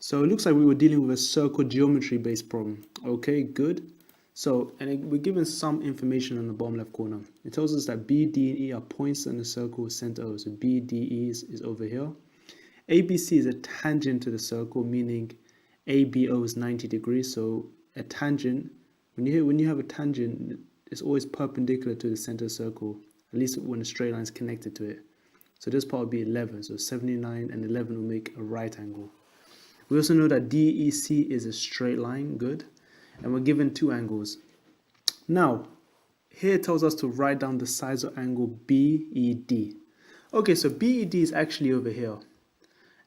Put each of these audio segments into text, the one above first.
So it looks like we were dealing with a circle geometry based problem. Okay, good. So, and we're given some information on the bottom left corner. It tells us that B, D, and E are points in the circle center O. So B, D, E is over here. ABC is a tangent to the circle, meaning ABO is 90 degrees. So a tangent, when you have a tangent, it's always perpendicular to the center circle, at least when a straight line is connected to it. So this part will be 11. So 79 and 11 will make a right angle. We also know that DEC is a straight line, good. And we're given two angles. Now, here it tells us to write down the sides of angle BED. Okay, so BED is actually over here.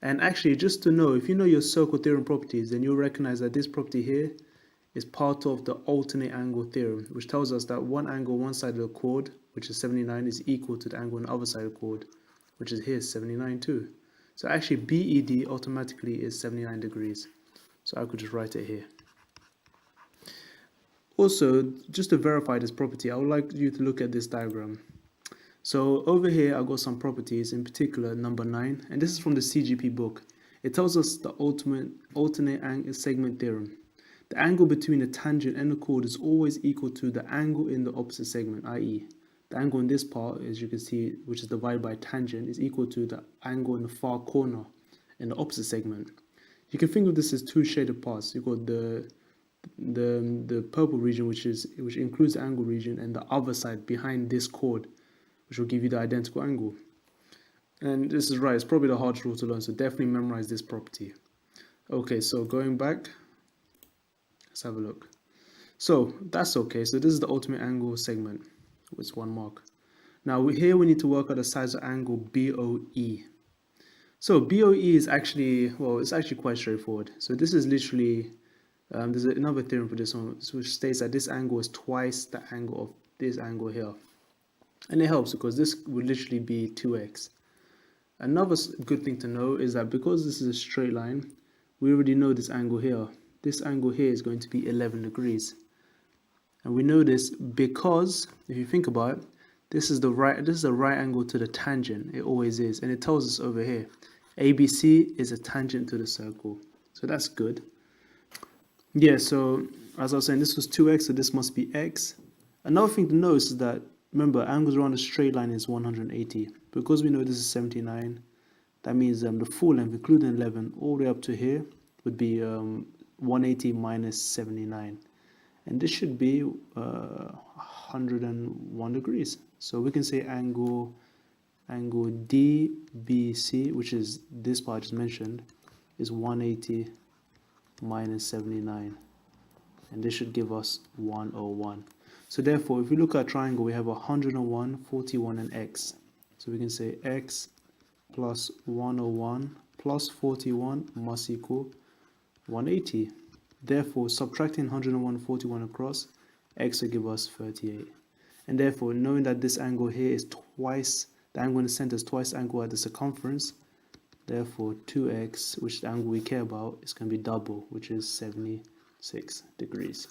And actually, just to know, if you know your circle theorem properties, then you'll recognize that this property here is part of the alternate angle theorem, which tells us that one angle one side of the chord, which is 79, is equal to the angle on the other side of the chord, which is here 79 too. So actually BED automatically is 79 degrees. So I could just write it here. Also, just to verify this property, I would like you to look at this diagram. So over here, I've got some properties, in particular number 9, and this is from the CGP book. It tells us the alternate angle segment theorem. The angle between the tangent and the chord is always equal to the angle in the opposite segment, i.e. the angle in this part, as you can see, which is divided by tangent, is equal to the angle in the far corner in the opposite segment. You can think of this as two shaded parts. You've got the purple region, which includes the angle region, and the other side behind this chord, which will give you the identical angle. And this is right, it's probably the hardest rule to learn, so definitely memorize this property. Okay, so going back, let's have a look. So that's okay. So this is the ultimate angle segment with 1 mark. Now here we need to work out the size of angle BOE. So BOE is actually, well, it's actually quite straightforward. So this is literally, there's another theorem for this one, which states that this angle is twice the angle of this angle here. And it helps because this would literally be 2x. Another good thing to know is that because this is a straight line, we already know this angle here. This angle here is going to be 11 degrees. And we know this because, if you think about it, this is a right angle to the tangent. It always is. And it tells us over here, ABC is a tangent to the circle. So that's good. Yeah, so as I was saying, this was 2x, so this must be x. Another thing to notice is that, remember, angles around a straight line is 180. Because we know this is 79, that means the full length, including 11, all the way up to here, would be 180 minus 79. And this should be 101 degrees. So we can say angle DBC, which is this part I just mentioned, is 180 minus 79. And this should give us 101. So therefore, if we look at a triangle, we have 101, 41, and x. So we can say x plus 101 plus 41 must equal 180. Therefore, subtracting 101 and 41 across, x will give us 38. And therefore, knowing that this angle here is twice, the angle in the center is twice the angle at the circumference, therefore 2x, which is the angle we care about, is going to be double, which is 76 degrees.